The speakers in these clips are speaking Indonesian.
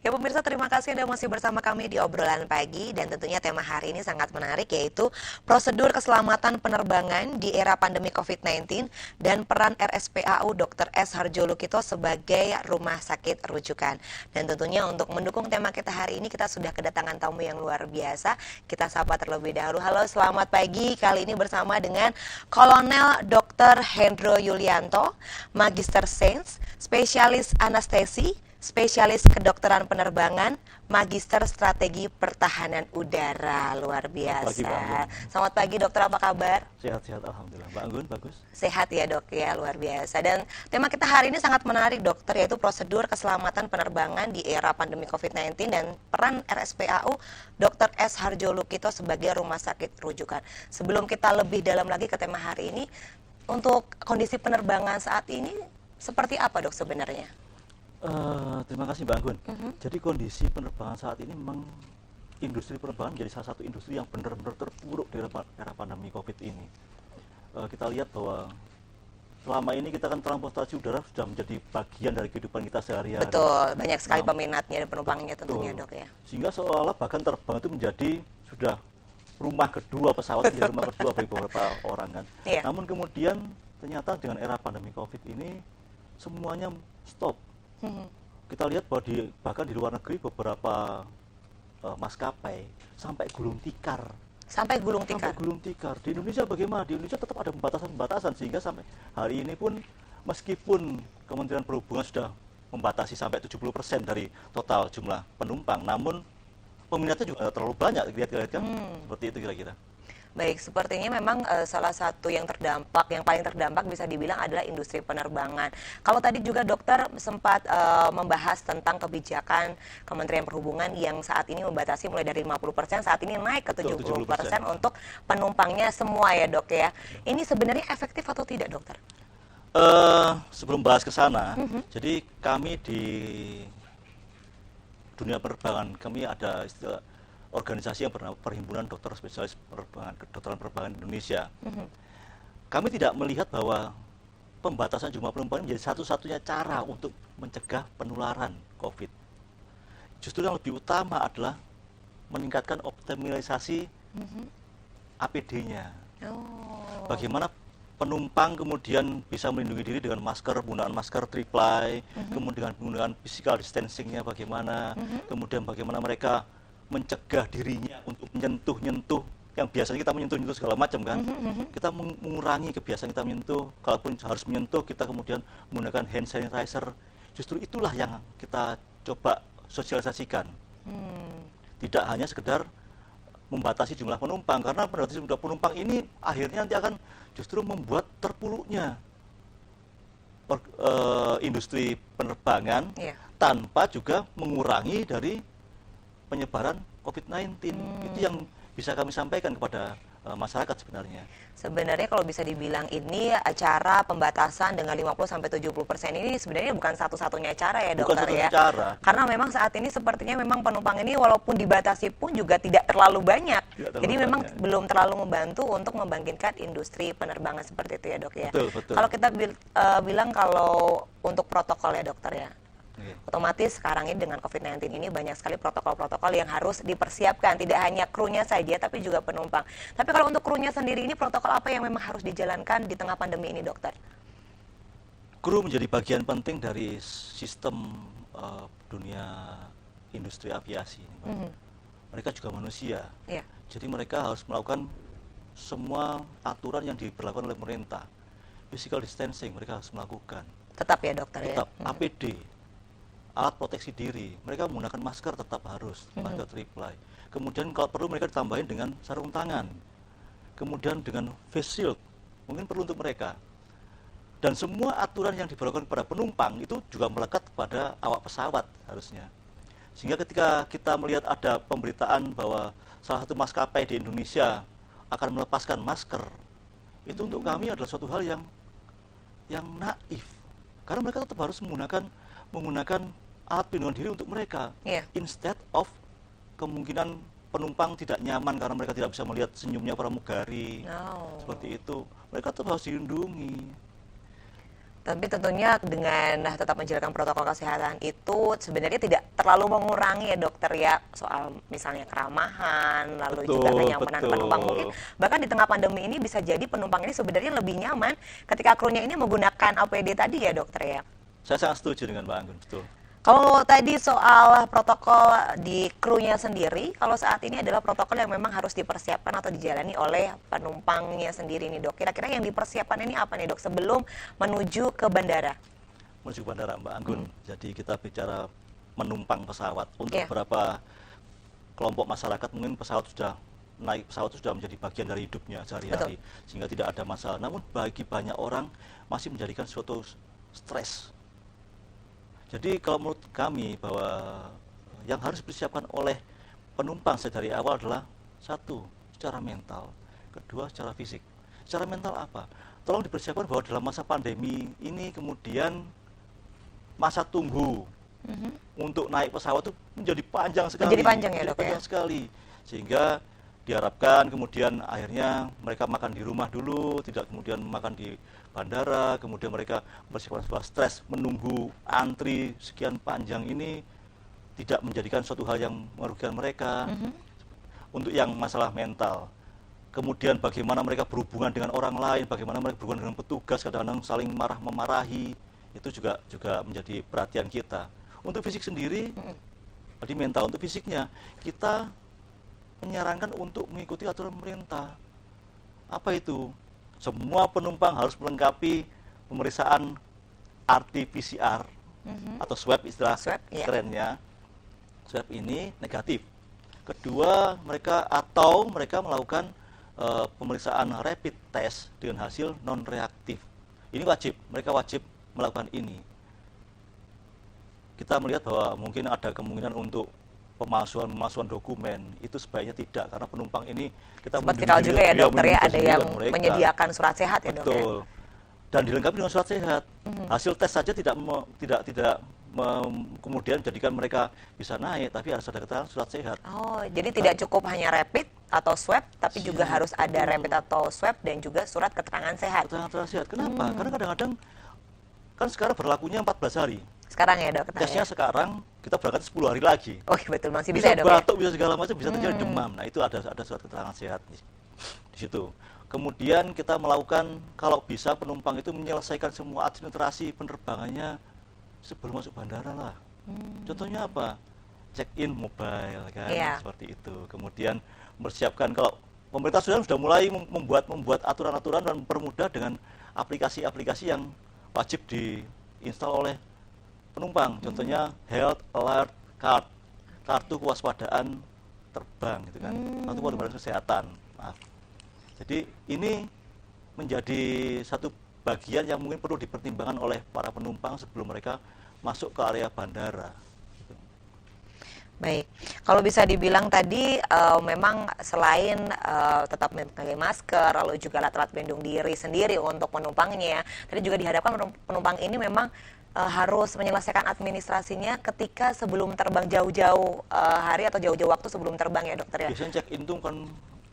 Ya pemirsa, terima kasih Anda masih bersama kami di obrolan pagi, dan tentunya tema hari ini sangat menarik, yaitu prosedur keselamatan penerbangan di era pandemi COVID-19 dan peran RSPAU Dr. S. Harjolukito sebagai rumah sakit rujukan. Dan tentunya untuk mendukung tema kita hari ini, kita sudah kedatangan tamu yang luar biasa. Kita sapa terlebih dahulu. Halo, selamat pagi. Kali ini bersama dengan Kolonel Dr. Hendro Yulianto, Magister Sains, spesialis anestesi, spesialis kedokteran penerbangan, Magister Strategi Pertahanan Udara. Luar biasa. Selamat pagi dokter, apa kabar? Sehat-sehat, alhamdulillah. Mbak Anggun, bagus. Sehat ya dok ya, luar biasa. Dan tema kita hari ini sangat menarik dokter, yaitu prosedur keselamatan penerbangan di era pandemi COVID-19 dan peran RSPAU Dr. S. Harjolukito sebagai rumah sakit rujukan. Sebelum kita lebih dalam lagi ke tema hari ini, untuk kondisi penerbangan saat ini seperti apa dok sebenarnya? Terima kasih Mbak Anggun. Jadi kondisi penerbangan saat ini memang industri penerbangan menjadi salah satu industri yang benar-benar terpuruk di era pandemi COVID ini. Kita lihat bahwa selama ini kita kan transportasi udara sudah menjadi bagian dari kehidupan kita sehari-hari. Betul, banyak sekali peminatnya dan penumpangnya tentunya dok ya. Sehingga seolah-olah bahkan terbang itu menjadi sudah rumah kedua, pesawat menjadi rumah kedua bagi beberapa orang kan. Iya. Namun kemudian ternyata dengan era pandemi COVID ini semuanya stop. Kita lihat bahwa bahkan di luar negeri beberapa maskapai sampai gulung tikar. Sampai gulung tikar. Sampai gulung tikar. Di Indonesia bagaimana? Di Indonesia tetap ada pembatasan-pembatasan sehingga sampai hari ini pun meskipun Kementerian Perhubungan sudah membatasi sampai 70% dari total jumlah penumpang, namun peminatnya juga terlalu banyak, lihat-lihat kan? Seperti itu kira-kira. Baik, sepertinya memang salah satu yang paling terdampak bisa dibilang adalah industri penerbangan. Kalau tadi juga dokter sempat membahas tentang kebijakan Kementerian Perhubungan yang saat ini membatasi mulai dari 50%, saat ini naik ke 70% untuk penumpangnya semua ya dok ya. Ini sebenarnya efektif atau tidak dokter? Sebelum bahas ke sana, jadi kami di dunia penerbangan, kami ada istilah organisasi yang bernama Perhimpunan Dokter Spesialis Kedokteran Penerbangan Indonesia. Kami tidak melihat bahwa pembatasan jumlah penumpang menjadi satu-satunya cara untuk mencegah penularan COVID. Justru yang lebih utama adalah meningkatkan optimalisasi APD-nya. Bagaimana penumpang kemudian bisa melindungi diri dengan masker, penggunaan masker triplay, kemudian penggunaan physical distancing-nya bagaimana, kemudian bagaimana mereka mencegah dirinya untuk menyentuh-nyentuh yang biasanya kita menyentuh-nyentuh segala macam kan. Kita mengurangi kebiasaan kita menyentuh, kalaupun harus menyentuh kita kemudian menggunakan hand sanitizer. Justru itulah yang kita coba sosialisasikan. Tidak hanya sekedar membatasi jumlah penumpang, karena membatasi jumlah penumpang ini akhirnya nanti akan justru membuat terpuruknya industri penerbangan tanpa juga mengurangi dari penyebaran COVID-19. Itu yang bisa kami sampaikan kepada masyarakat sebenarnya. Sebenarnya kalau bisa dibilang ini cara pembatasan dengan 50-70% ini sebenarnya bukan satu-satunya cara ya dokter ya. Cara. Karena memang saat ini sepertinya memang penumpang ini walaupun dibatasi pun juga tidak terlalu banyak. Jadi memang belum terlalu membantu untuk membangkitkan industri penerbangan seperti itu ya dok ya. Betul. Kalau kita bilang kalau untuk protokol ya dokter ya. Otomatis sekarang ini dengan COVID-19 ini banyak sekali protokol-protokol yang harus dipersiapkan. Tidak hanya krunya saja, tapi juga penumpang. Tapi kalau untuk krunya sendiri ini protokol apa yang memang harus dijalankan di tengah pandemi ini, dokter? Kru menjadi bagian penting dari sistem dunia industri aviasi. Mereka juga manusia. Jadi mereka harus melakukan semua aturan yang diberlakukan oleh pemerintah. Physical distancing mereka harus melakukan. Tetap ya dokter ya? Tetap, APD. Alat proteksi diri, mereka menggunakan masker tetap harus, masker triplay. Kemudian kalau perlu mereka ditambahin dengan sarung tangan. Kemudian dengan face shield, mungkin perlu untuk mereka. Dan semua aturan yang diberlakukan kepada penumpang itu juga melekat kepada awak pesawat harusnya. Sehingga ketika kita melihat ada pemberitaan bahwa salah satu maskapai di Indonesia akan melepaskan masker, itu untuk kami adalah suatu hal yang naif. Karena mereka tetap harus menggunakan alat pelindungan diri untuk mereka, instead of kemungkinan penumpang tidak nyaman karena mereka tidak bisa melihat senyumnya pramugari, seperti itu. Mereka tetap harus dilindungi. Tapi tentunya dengan tetap menjalankan protokol kesehatan itu sebenarnya tidak terlalu mengurangi ya dokter ya soal misalnya keramahan, lalu juga Betul, kenyamanan penumpang. Mungkin betul. bahkan di tengah pandemi ini bisa jadi penumpang ini sebenarnya lebih nyaman ketika krunya ini menggunakan APD tadi ya dokter ya. Saya sangat setuju dengan Mbak Anggun, betul. Kalau tadi soal protokol di krunya sendiri, kalau saat ini adalah protokol yang memang harus dipersiapkan atau dijalani oleh penumpangnya sendiri nih dok. Kira-kira yang dipersiapkan ini apa nih dok sebelum menuju ke bandara? Menuju bandara Mbak Anggun. Jadi kita bicara menumpang pesawat. Untuk Iya. beberapa kelompok masyarakat mungkin pesawat sudah naik pesawat sudah menjadi bagian dari hidupnya sehari-hari, sehingga tidak ada masalah. Namun bagi banyak orang masih menjadikan suatu stres. Jadi kalau menurut kami bahwa yang harus dipersiapkan oleh penumpang dari awal adalah satu, secara mental, kedua secara fisik. Secara mental apa? Tolong dipersiapkan bahwa dalam masa pandemi ini kemudian masa tunggu untuk naik pesawat itu menjadi panjang sekali. Menjadi panjang ya, Menjadi dok, ya? panjang sekali. Sehingga diharapkan kemudian akhirnya mereka makan di rumah dulu, tidak kemudian makan di bandara, kemudian mereka bersifat stres menunggu antri sekian panjang ini tidak menjadikan suatu hal yang merugikan mereka. Untuk yang masalah mental, kemudian bagaimana mereka berhubungan dengan orang lain, bagaimana mereka berhubungan dengan petugas, kadang-kadang saling memarahi, itu juga menjadi perhatian kita. Untuk fisik sendiri, tadi mental, untuk fisiknya kita menyarankan untuk mengikuti aturan pemerintah. Apa itu? Semua penumpang harus melengkapi pemeriksaan RT-PCR atau swab istilah Swab, ya. kerennya. Swab ini negatif. Kedua, mereka melakukan pemeriksaan rapid test dengan hasil non reaktif. Ini wajib, mereka wajib melakukan ini. Kita melihat bahwa mungkin ada kemungkinan untuk pemalsuan dokumen, itu sebaiknya tidak, karena penumpang ini kita Sempat viral juga ya dokter ya, ada yang mereka. menyediakan surat sehat ya dok ya. Betul. Dan dilengkapi dengan surat sehat. Hasil tes saja tidak kemudian jadikan mereka bisa naik, tapi harus ada keterangan surat sehat. Oh, jadi tidak cukup hanya rapid atau swab, tapi juga harus ada rapid atau swab dan juga surat keterangan sehat. Keterangan sehat. Kenapa? Karena kadang-kadang kan sekarang berlakunya 14 hari. Sekarang ya dok? Tesnya Ya? sekarang kita berangkat 10 hari lagi. Oh iya, betul, masih Bisa bisa ya dok ya? batuk, bisa segala macam, bisa terjadi demam. Nah, itu ada surat keterangan sehat di situ. Kemudian kita melakukan, kalau bisa penumpang itu menyelesaikan semua administrasi penerbangannya sebelum masuk bandara lah. Contohnya apa? Check-in mobile kan, Iya. seperti itu. Kemudian mempersiapkan, kalau pemerintah sudah mulai membuat aturan-aturan dan mempermudah dengan aplikasi-aplikasi yang wajib diinstal oleh penumpang. Contohnya Health Alert Card, kartu kewaspadaan terbang gitu kan. Kartu kewaspadaan kesehatan. Maaf. Jadi ini menjadi satu bagian yang mungkin perlu dipertimbangkan oleh para penumpang sebelum mereka masuk ke area bandara. Baik, kalau bisa dibilang tadi memang selain tetap memakai masker, lalu juga alat-alat pelindung diri sendiri untuk penumpangnya, tadi juga dihadapkan penumpang ini memang harus menyelesaikan administrasinya ketika sebelum terbang jauh-jauh hari atau jauh-jauh waktu sebelum terbang ya dokter ya? Biasanya check-in itu kan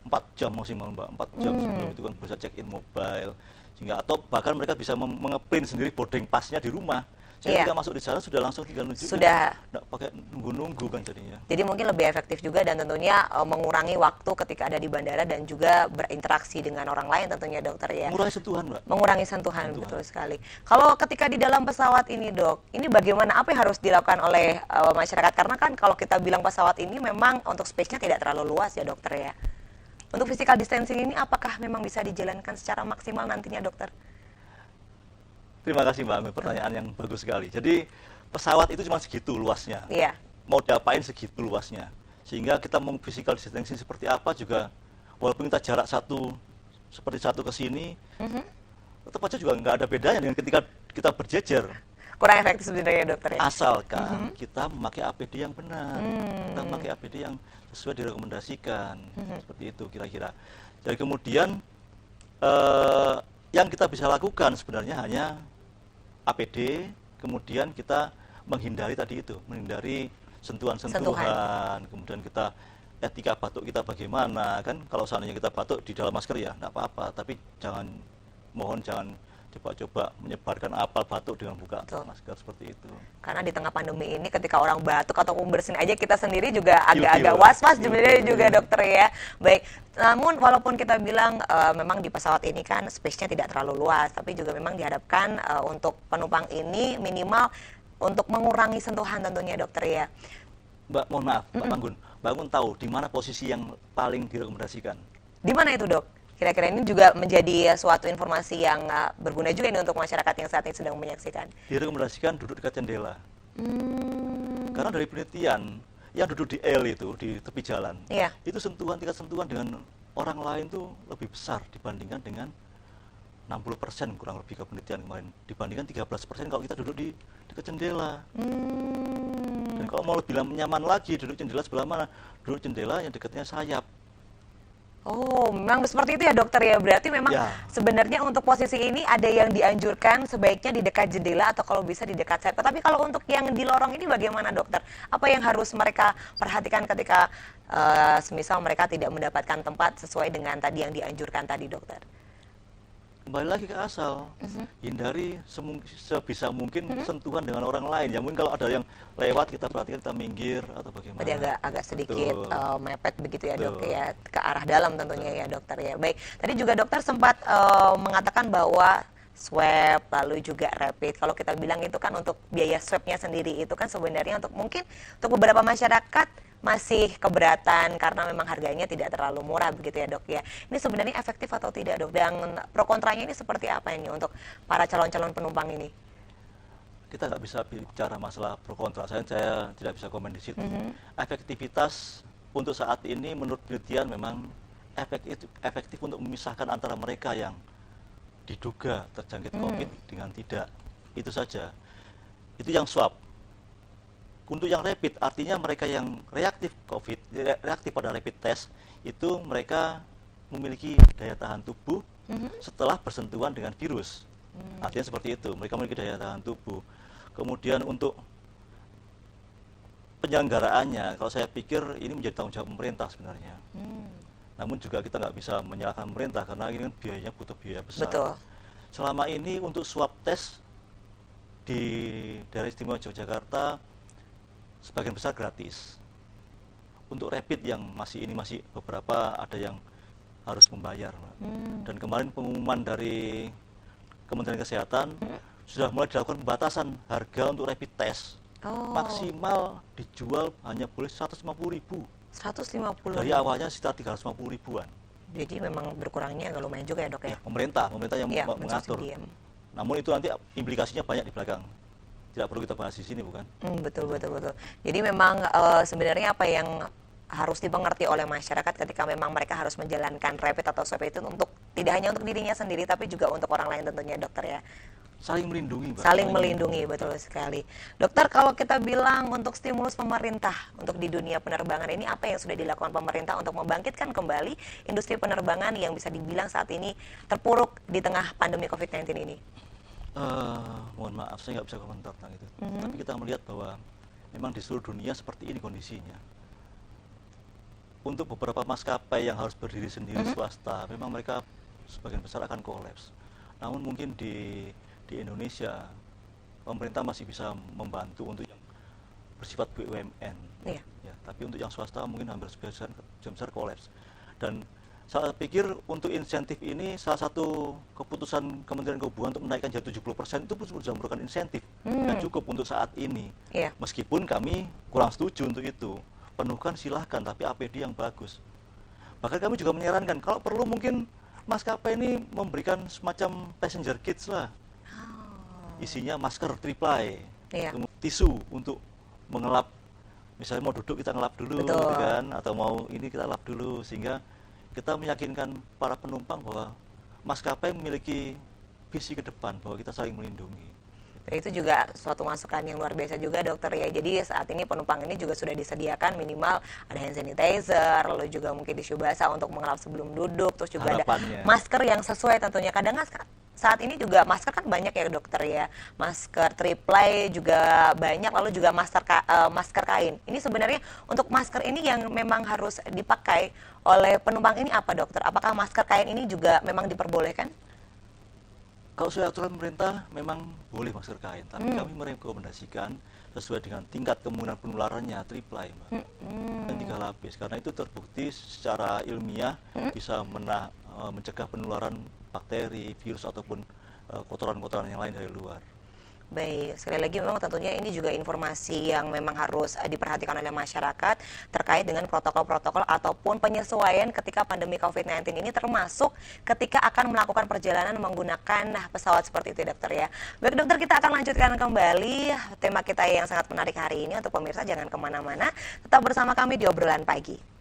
4 jam maksimal Mbak, 4 jam sebelum itu kan bisa check-in mobile, sehingga atau bahkan mereka bisa mengeprint sendiri boarding pass-nya di rumah. Jadi Iya. ketika masuk di sana sudah langsung tinggal nunjukin. Sudah. Nggak pakai nunggu-nunggu kan jadinya. Jadi mungkin lebih efektif juga dan tentunya mengurangi waktu ketika ada di bandara dan juga berinteraksi dengan orang lain tentunya dokter ya. Mengurangi sentuhan Mbak. Mengurangi sentuhan, betul sekali. Kalau ketika di dalam pesawat ini dok, ini bagaimana, apa yang harus dilakukan oleh masyarakat? Karena kan kalau kita bilang pesawat ini memang untuk space-nya tidak terlalu luas ya dokter ya. Untuk physical distancing ini apakah memang bisa dijalankan secara maksimal nantinya dokter? Terima kasih Mbak Amel, pertanyaan yang bagus sekali. Jadi pesawat itu cuma segitu luasnya. Iya. Mau diapain segitu luasnya. Sehingga kita mau physical distancing seperti apa juga, walaupun kita jarak seperti satu ke sini, tetap aja juga nggak ada bedanya dengan ketika kita berjejer. Kurang efektif sebenarnya ya dokter ya. Asalkan kita memakai APD yang benar, kita memakai APD yang sesuai direkomendasikan, seperti itu kira-kira. Dan kemudian yang kita bisa lakukan sebenarnya hanya APD, kemudian kita menghindari tadi itu, menghindari sentuhan-sentuhan, kemudian kita etika batuk kita bagaimana kan, kalau seandainya kita batuk di dalam masker ya enggak apa-apa, tapi mohon jangan coba-coba menyebarkan apel batuk dengan buka Betul. masker seperti itu. Karena di tengah pandemi ini ketika orang batuk ataupun bersin aja kita sendiri juga agak-agak Ilfil. was-was sebenarnya juga dokter ya. Baik, namun walaupun kita bilang memang di pesawat ini kan space-nya tidak terlalu luas, tapi juga memang diharapkan untuk penumpang ini minimal untuk mengurangi sentuhan tentunya dokter ya. Mbak, mohon maaf, Mbak Manggun. Mbak Manggun tahu di mana posisi yang paling direkomendasikan? Di mana itu dok? Kira-kira ini juga menjadi suatu informasi yang berguna juga ini untuk masyarakat yang saat ini sedang menyaksikan. Direkomendasikan duduk dekat jendela. Karena dari penelitian, yang duduk di L itu, di tepi jalan, Iya. itu tingkat sentuhan dengan orang lain tuh lebih besar dibandingkan dengan 60% kurang lebih ke penelitian kemarin. Dibandingkan 13% kalau kita duduk di dekat jendela. Dan kalau mau lebih nyaman lagi, duduk jendela sebelah mana? Duduk jendela yang dekatnya sayap. Oh, memang seperti itu ya dokter ya. Berarti memang Ya. sebenarnya untuk posisi ini ada yang dianjurkan sebaiknya di dekat jendela atau kalau bisa di dekat sayap. Tapi kalau untuk yang di lorong ini bagaimana dokter? Apa yang harus mereka perhatikan ketika semisal mereka tidak mendapatkan tempat sesuai dengan tadi yang dianjurkan tadi dokter? Kembali lagi ke asal, hindari sebisa mungkin sentuhan dengan orang lain. Ya mungkin kalau ada yang lewat kita perhatikan, kita minggir atau bagaimana. Berarti agak sedikit Betul. mepet begitu ya dok Betul. ya, ke arah dalam tentunya ya dokter ya. Baik, tadi juga dokter sempat mengatakan bahwa swab lalu juga rapid. Kalau kita bilang itu kan untuk biaya swabnya sendiri itu kan sebenarnya untuk mungkin untuk beberapa masyarakat masih keberatan karena memang harganya tidak terlalu murah begitu ya dok ya. Ini sebenarnya efektif atau tidak dok? Dan pro kontranya ini seperti apa ini untuk para calon-calon penumpang ini? Kita nggak bisa bicara masalah pro kontra. Saya tidak bisa komen di situ. Efektivitas untuk saat ini menurut penelitian memang efektif untuk memisahkan antara mereka yang diduga terjangkit COVID dengan tidak. Itu saja. Itu yang swab. Untuk yang rapid, artinya mereka yang reaktif COVID, reaktif pada rapid test, itu mereka memiliki daya tahan tubuh setelah bersentuhan dengan virus. Artinya seperti itu, mereka memiliki daya tahan tubuh. Kemudian untuk penyelenggaraannya, kalau saya pikir ini menjadi tanggung jawab pemerintah sebenarnya. Namun juga kita nggak bisa menyalahkan pemerintah karena ini kan biayanya butuh biaya besar. Betul. Selama ini untuk swab test di daerah istimewa Yogyakarta sebagian besar gratis. Untuk rapid yang masih beberapa ada yang harus membayar. Dan kemarin pengumuman dari Kementerian Kesehatan sudah mulai dilakukan pembatasan harga untuk rapid test. Maksimal dijual hanya boleh 150.000. 150. Dari awalnya sekitar 350 ribuan. Jadi memang berkurangnya agak lumayan juga ya dok ya? Pemerintah yang Iya, mengatur. mensubsidi. Namun itu nanti implikasinya banyak di belakang. Tidak perlu kita bahas di sini, bukan? Betul. Jadi memang sebenarnya apa yang harus dipengerti oleh masyarakat ketika memang mereka harus menjalankan rapid atau swab itu untuk tidak hanya untuk dirinya sendiri tapi juga untuk orang lain tentunya dokter ya. Saling melindungi, Mbak. Saling melindungi, betul sekali. Dokter, kalau kita bilang untuk stimulus pemerintah untuk di dunia penerbangan ini apa yang sudah dilakukan pemerintah untuk membangkitkan kembali industri penerbangan yang bisa dibilang saat ini terpuruk di tengah pandemi COVID-19 ini? Mohon maaf, saya nggak bisa komentar tentang itu. Tapi kita melihat bahwa memang di seluruh dunia seperti ini kondisinya. Untuk beberapa maskapai yang harus berdiri sendiri swasta, memang mereka sebagian besar akan kolaps. Namun mungkin di Indonesia, pemerintah masih bisa membantu untuk yang bersifat BUMN. Iya. Ya, tapi untuk yang swasta mungkin hampir sebagian besar kolaps. Dan saya pikir untuk insentif ini salah satu keputusan Kementerian Keuangan untuk menaikkan jadi 70% itu pun sudah merupakan insentif yang cukup untuk saat ini. Iya. Meskipun kami kurang setuju untuk itu. Penuhkan silahkan, tapi APD yang bagus. Bahkan kami juga menyarankan kalau perlu mungkin maskapai ini memberikan semacam passenger kits lah. Isinya masker triple, Iya. tisu untuk mengelap. Misalnya mau duduk kita ngelap dulu, Betul. gitu kan? Atau mau ini kita lap dulu sehingga kita meyakinkan para penumpang bahwa maskapai memiliki visi ke depan bahwa kita saling melindungi. Itu juga suatu masukan yang luar biasa juga dokter ya. Jadi saat ini penumpang ini juga sudah disediakan minimal ada hand sanitizer, lalu juga mungkin tisu basah untuk mengelap sebelum duduk, terus juga Harapannya. ada masker yang sesuai tentunya. Kadang saat ini juga masker kan banyak ya dokter ya. Masker triple juga banyak, lalu juga masker kain. Ini sebenarnya untuk masker ini yang memang harus dipakai oleh penumpang ini apa dokter? Apakah masker kain ini juga memang diperbolehkan? Kalau sesuai aturan pemerintah memang boleh masker kain, tapi kami merekomendasikan sesuai dengan tingkat kemungkinan penularannya triplai, Mbak. Dan 3 lapis, karena itu terbukti secara ilmiah bisa mencegah penularan bakteri, virus ataupun kotoran-kotoran yang lain dari luar. Baik, sekali lagi memang tentunya ini juga informasi yang memang harus diperhatikan oleh masyarakat terkait dengan protokol-protokol ataupun penyesuaian ketika pandemi COVID-19 ini, termasuk ketika akan melakukan perjalanan menggunakan pesawat seperti itu, dokter ya. Baik dokter, kita akan lanjutkan kembali tema kita yang sangat menarik hari ini. Untuk pemirsa jangan kemana-mana, tetap bersama kami di Obrolan Pagi.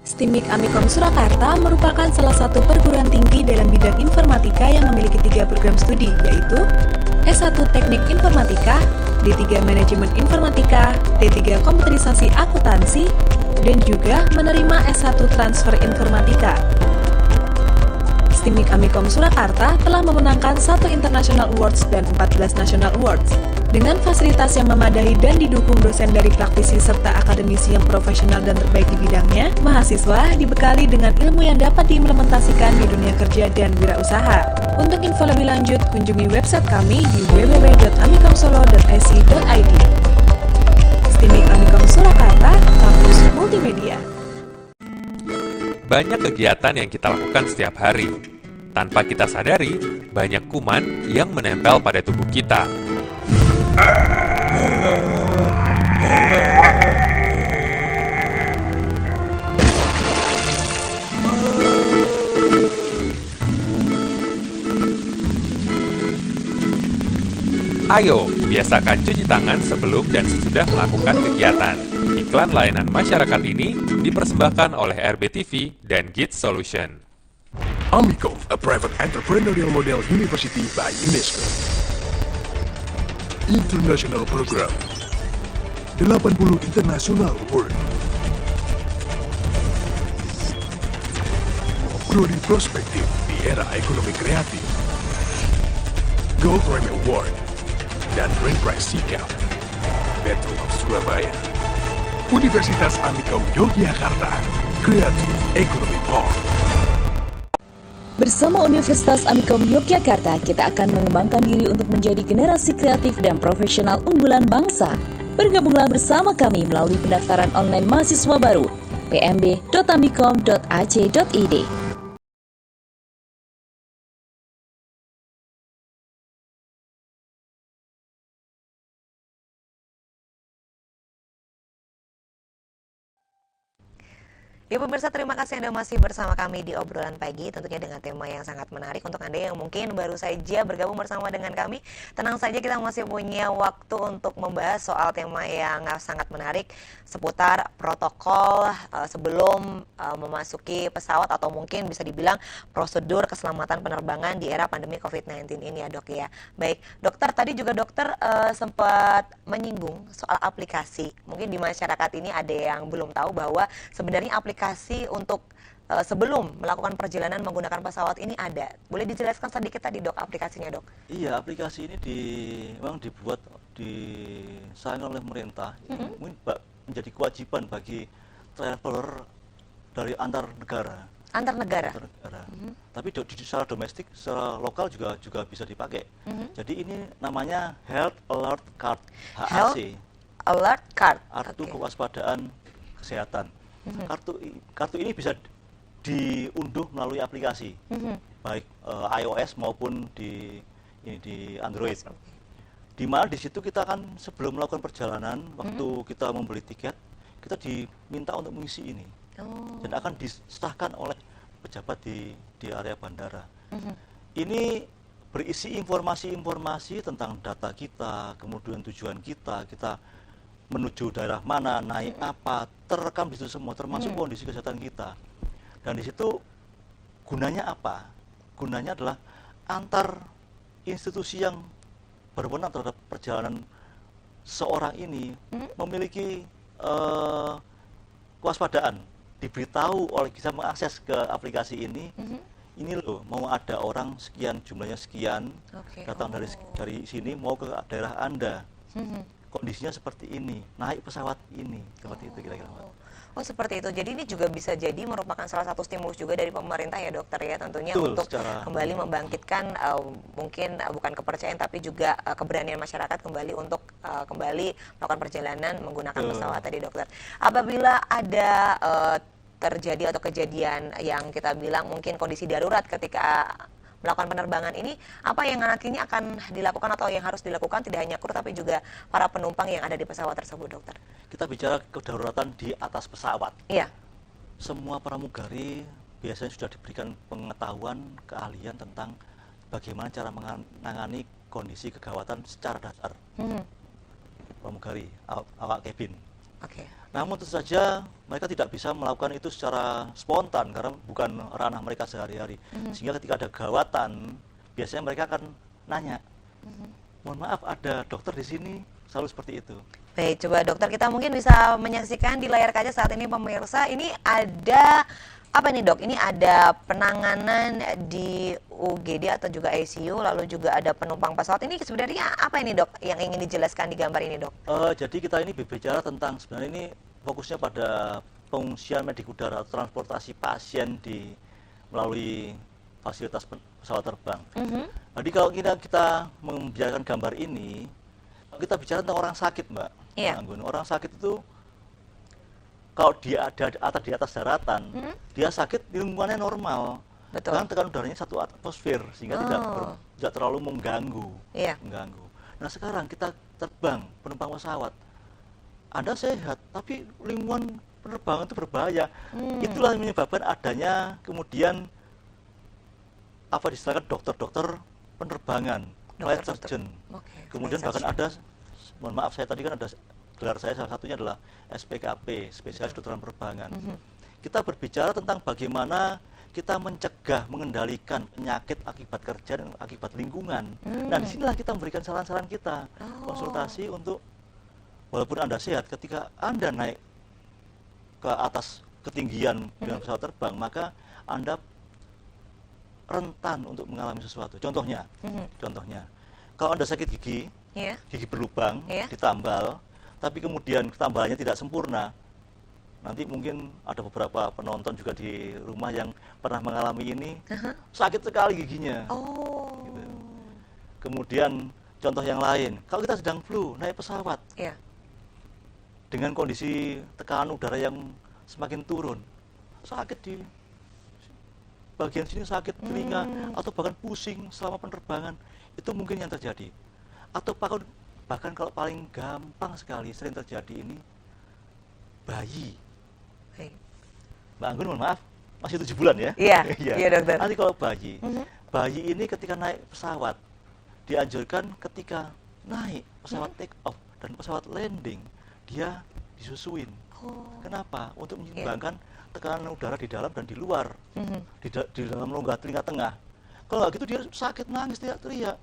STIMIK Amikom Surakarta merupakan salah satu perguruan tinggi dalam bidang informatika yang memiliki 3 program studi, yaitu S1 Teknik Informatika, D3 Manajemen Informatika, D3 Komputerisasi Akuntansi, dan juga menerima S1 Transfer Informatika. STIMIK Amikom Surakarta telah memenangkan 1 International Awards dan 14 National Awards. Dengan fasilitas yang memadai dan didukung dosen dari praktisi serta akademisi yang profesional dan terbaik di bidangnya, mahasiswa dibekali dengan ilmu yang dapat diimplementasikan di dunia kerja dan wirausaha. Untuk info lebih lanjut, kunjungi website kami di www.amikomsolo.ac.id. STIMIK Amikom Surakarta, kampus multimedia. Banyak kegiatan yang kita lakukan setiap hari. Tanpa kita sadari, banyak kuman yang menempel pada tubuh kita. Ayo, biasakan cuci tangan sebelum dan sesudah melakukan kegiatan. Iklan layanan masyarakat ini dipersembahkan oleh RBTV dan Git Solution. Amikom, a private entrepreneurial model university by UNESCO. International Program 80 International Award. Prodi Prospektif di era ekonomi kreatif. Gold Grammy Award dan Grand Prize Sikap. Battle of Surabaya. Universitas Amikom Yogyakarta. Creative Economy Park. Bersama Universitas Amikom Yogyakarta, kita akan mengembangkan diri untuk menjadi generasi kreatif dan profesional unggulan bangsa. Bergabunglah bersama kami melalui pendaftaran online mahasiswa baru pmb.amikom.ac.id. Ya pemirsa, terima kasih Anda masih bersama kami di Obrolan Pagi, tentunya dengan tema yang sangat menarik. Untuk Anda yang mungkin baru saja bergabung bersama dengan kami, tenang saja, kita masih punya waktu untuk membahas soal tema yang sangat menarik seputar protokol sebelum memasuki pesawat, atau mungkin bisa dibilang prosedur keselamatan penerbangan di era pandemi COVID-19 ini ya dok ya. Baik dokter, tadi juga dokter sempat menyinggung soal aplikasi. Mungkin di masyarakat ini ada yang belum tahu bahwa sebenarnya aplikasi untuk sebelum melakukan perjalanan menggunakan pesawat ini ada. Boleh dijelaskan sedikit tadi dok aplikasinya dok? Iya, aplikasi ini memang dibuat disayangkan oleh pemerintah. Mungkin menjadi kewajiban bagi traveler dari antar negara. Antar negara. Tapi secara domestik, secara lokal juga bisa dipakai. Jadi ini namanya Health Alert Card, HAC. Alert Card. Kartu kewaspadaan kesehatan. Kartu ini bisa diunduh melalui aplikasi, baik iOS maupun di Android. Di mana di situ kita akan sebelum melakukan perjalanan, waktu kita membeli tiket, kita diminta untuk mengisi ini, dan akan disahkan oleh pejabat di area bandara. Ini berisi informasi-informasi tentang data kita, kemudian tujuan kita menuju daerah mana, naik apa, terekam di situ semua, termasuk kondisi kesehatan kita. Dan di situ gunanya apa? Gunanya adalah antar institusi yang berwenang terhadap perjalanan seorang ini memiliki kewaspadaan, diberitahu oleh, bisa mengakses ke aplikasi ini. Ini loh, mau ada orang sekian, jumlahnya sekian, datang dari sini mau ke daerah Anda. kondisinya seperti ini, naik pesawat ini, seperti itu kira-kira, Mbak. Oh, seperti itu. Jadi ini juga bisa jadi merupakan salah satu stimulus juga dari pemerintah ya dokter ya, tentunya Betul, untuk secara kembali membangkitkan mungkin bukan kepercayaan tapi juga keberanian masyarakat kembali untuk kembali melakukan perjalanan menggunakan Betul. pesawat tadi dokter. Apabila ada terjadi atau kejadian yang kita bilang mungkin kondisi darurat ketika melakukan penerbangan ini, apa yang nantinya akan dilakukan atau yang harus dilakukan tidak hanya kru tapi juga para penumpang yang ada di pesawat tersebut, dokter? Kita bicara kedaruratan di atas pesawat. Iya. Semua pramugari biasanya sudah diberikan pengetahuan, keahlian tentang bagaimana cara menangani kondisi kegawatan secara dasar. Pramugari, awak kabin. Oke. Namun tentu saja mereka tidak bisa melakukan itu secara spontan karena bukan ranah mereka sehari-hari. Sehingga ketika ada gawatan, biasanya mereka akan nanya, mohon maaf ada dokter di sini, selalu seperti itu. Baik, coba dokter kita mungkin bisa menyaksikan di layar kaca saat ini pemirsa, ini ada apa nih dok? Ini ada penanganan di UGD atau juga ICU, lalu juga ada penumpang pesawat. Ini sebenarnya apa ini dok yang ingin dijelaskan di gambar ini dok? Jadi kita ini berbicara tentang sebenarnya ini fokusnya pada pengungsian medik udara atau transportasi pasien melalui fasilitas pesawat terbang. Jadi kalau kita membicarakan gambar ini, kita bicara tentang orang sakit, Mbak. Iya. Orang sakit itu kalau dia ada di atas daratan, dia sakit di lingkungannya normal. Betul. Kan tekanan udaranya 1 atmosfer sehingga tidak terlalu mengganggu. Iya. Nah sekarang kita terbang penumpang pesawat, Anda sehat tapi lingkungan penerbangan itu berbahaya. Itulah yang menyebabkan adanya kemudian apa disebutkan dokter-dokter penerbangan, flight surgeon. Oke, Kemudian flight bahkan ada, mohon maaf saya tadi kan ada gelar saya salah satunya adalah SPKP, spesialis kedokteran penerbangan. Kita berbicara tentang bagaimana kita mencegah, mengendalikan penyakit akibat kerja dan akibat lingkungan. Nah, disinilah kita memberikan saran-saran kita, konsultasi untuk, walaupun Anda sehat, ketika Anda naik ke atas ketinggian dengan pesawat terbang, maka Anda rentan untuk mengalami sesuatu. Contohnya, kalau Anda sakit gigi, Iya. gigi berlubang, Iya. ditambal, tapi kemudian tambalannya tidak sempurna. Nanti mungkin ada beberapa penonton juga di rumah yang pernah mengalami ini, sakit sekali giginya. Oh. Gitu. Kemudian contoh yang lain, kalau kita sedang flu, naik pesawat, Iya. dengan kondisi tekanan udara yang semakin turun, sakit di bagian sini, sakit telinga, atau bahkan pusing selama penerbangan, itu mungkin yang terjadi. Atau bahkan kalau paling gampang sekali sering terjadi ini, bayi. Baik. Mbak Anggun, mohon maaf, masih 7 bulan ya? Iya, iya, dokter. Nanti kalau bayi ini ketika naik pesawat, dianjurkan ketika naik pesawat take off dan pesawat landing, dia disusuin. Kenapa? Untuk menyeimbangkan tekanan udara di dalam dan di luar, di dalam rongga telinga tengah. Kalau nggak gitu dia sakit, nangis, teriak-teriak.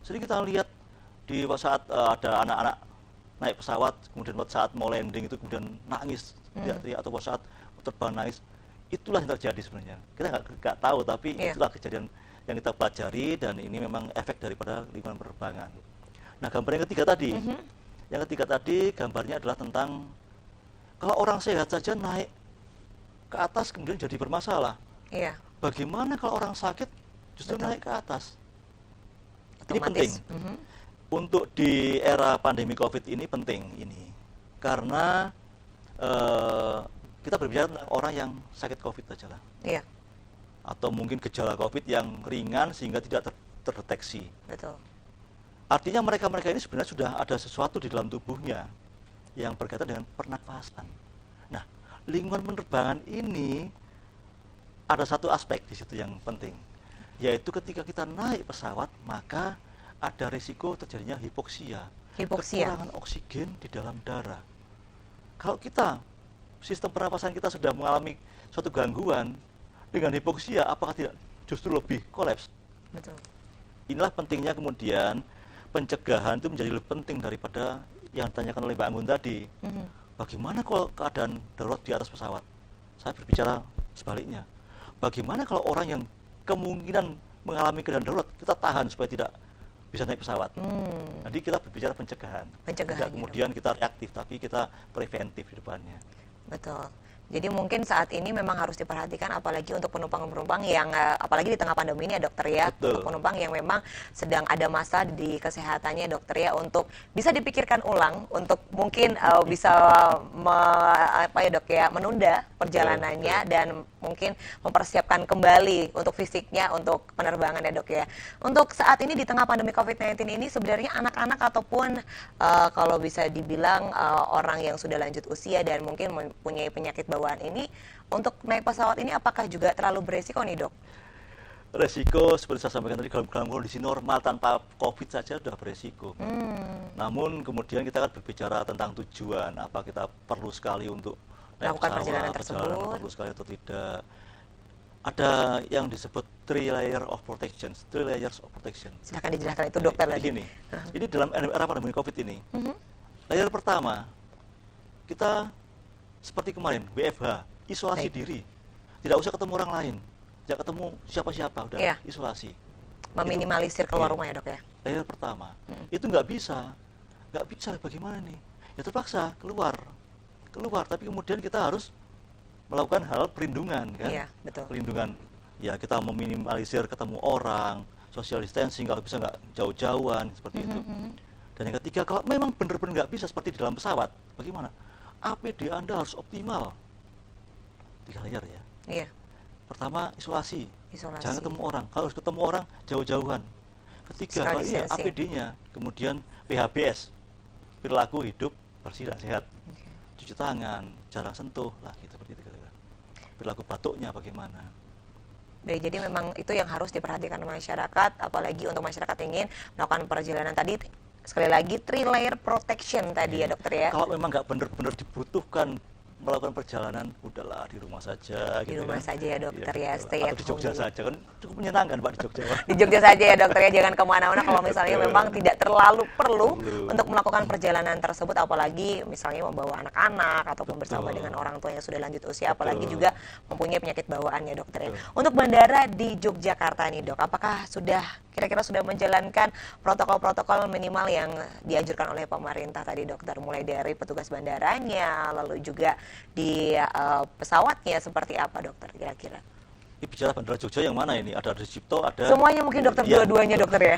Sering kita lihat di saat ada anak-anak naik pesawat, kemudian saat mau landing itu kemudian nangis, teriak-teriak, atau saat terbang nangis. Itulah yang terjadi sebenarnya. Kita nggak tahu, tapi itulah kejadian yang kita pelajari, dan ini memang efek daripada lingkungan penerbangan. Nah, gambar yang ketiga tadi, gambarnya adalah tentang kalau orang sehat saja naik ke atas kemudian jadi bermasalah. Iya. Bagaimana kalau orang sakit justru naik ke atas? Ini Otomatis. penting. Untuk di era pandemi COVID ini penting ini, karena kita berbicara tentang orang yang sakit COVID saja lah, Iya. atau mungkin gejala COVID yang ringan sehingga tidak terdeteksi. Betul. Artinya mereka ini sebenarnya sudah ada sesuatu di dalam tubuhnya yang berkaitan dengan pernafasan. Nah, lingkungan penerbangan ini ada satu aspek di situ yang penting, yaitu ketika kita naik pesawat maka ada risiko terjadinya hipoksia, kekurangan oksigen di dalam darah. Kalau kita sistem pernapasan kita sudah mengalami suatu gangguan dengan hipoksia, apakah tidak justru lebih kolaps? Betul. Inilah pentingnya kemudian pencegahan itu menjadi lebih penting daripada yang ditanyakan oleh Mbak Anggun tadi. Bagaimana kalau keadaan darurat di atas pesawat? Saya berbicara sebaliknya. Bagaimana kalau orang yang kemungkinan mengalami keadaan darurat, kita tahan supaya tidak bisa naik pesawat. Jadi kita berbicara pencegahan. Pencegahan, Tidak kemudian kita reaktif, tapi kita preventif di depannya. Betul. Jadi mungkin saat ini memang harus diperhatikan apalagi untuk penumpang-penumpang yang apalagi di tengah pandemi ini ya dokter ya, Betul. untuk penumpang yang memang sedang ada masa di kesehatannya dokter ya, untuk bisa dipikirkan ulang untuk mungkin bisa apa ya dok ya, menunda perjalanannya dan mungkin mempersiapkan kembali untuk fisiknya untuk penerbangan ya dok ya. Untuk saat ini di tengah pandemi COVID-19 ini sebenarnya anak-anak ataupun kalau bisa dibilang orang yang sudah lanjut usia dan mungkin mempunyai penyakit bawaan ini untuk naik pesawat ini apakah juga terlalu beresiko nih dok? Resiko seperti saya sampaikan tadi, dalam kondisi normal tanpa COVID saja sudah beresiko. Namun kemudian kita akan berbicara tentang tujuan, apa kita perlu sekali untuk naik Melakukan pesawat, perjalanan tersebut. perlu sekali atau tidak. Ada yang disebut 3 layers of protection. Silahkan dijelaskan itu dokter Jadi lagi. gini, ini dalam era pandemi COVID ini, layer pertama, kita seperti kemarin, WFH, isolasi Baik. diri. Tidak usah ketemu orang lain, tidak ketemu siapa-siapa, udah Iya. isolasi. Meminimalisir keluar Iya. rumah ya dok ya. Layer pertama, itu nggak bisa bagaimana nih? Ya terpaksa keluar, tapi kemudian kita harus melakukan hal perlindungan kan? Iya, betul. Perlindungan, ya kita meminimalisir ketemu orang, social distancing, kalau bisa nggak jauh-jauhan seperti itu. Dan yang ketiga, kalau memang benar-benar nggak bisa seperti di dalam pesawat, bagaimana? APD Anda harus optimal. 3 layer ya. Iya. Pertama, isolasi. Isolasi. Jangan ketemu orang. Kalau harus ketemu orang, jauh-jauhan. Ketiga, Social kalau iya, distancing. APD-nya. Kemudian PHBS, perilaku hidup bersih dan sehat. Cuci tangan, jarang sentuh, lah gitu seperti itu. Perilaku batuknya bagaimana? Baik, jadi memang itu yang harus diperhatikan masyarakat, apalagi untuk masyarakat yang ingin melakukan perjalanan tadi. Sekali lagi 3 layer protection tadi ya dokter ya. Kalau memang nggak benar-benar dibutuhkan melakukan perjalanan, udahlah di rumah saja. Di gitu rumah kan. saja ya dokter Iya, ya, betul. stay Atau at di home Jogja dulu. saja kan cukup menyenangkan Pak di Jogja. Pak. Di Jogja saja ya dokter ya, jangan kemana-mana kalau misalnya Betul. memang tidak terlalu perlu Perlu. untuk melakukan perjalanan tersebut, apalagi misalnya membawa anak-anak ataupun bersama Betul. dengan orang tua yang sudah lanjut usia, Betul. apalagi juga mempunyai penyakit bawaan ya dokter ya. Betul. Untuk bandara di Yogyakarta nih dok, apakah kira-kira sudah menjalankan protokol-protokol minimal yang dianjurkan oleh pemerintah tadi dokter, mulai dari petugas bandaranya, lalu juga di pesawatnya seperti apa dokter kira-kira? Ini bicara Bandara Jogja yang mana ini? Ada Cipto, ada... Semuanya mungkin dokter, Iya, dua-duanya betul. dokter ya.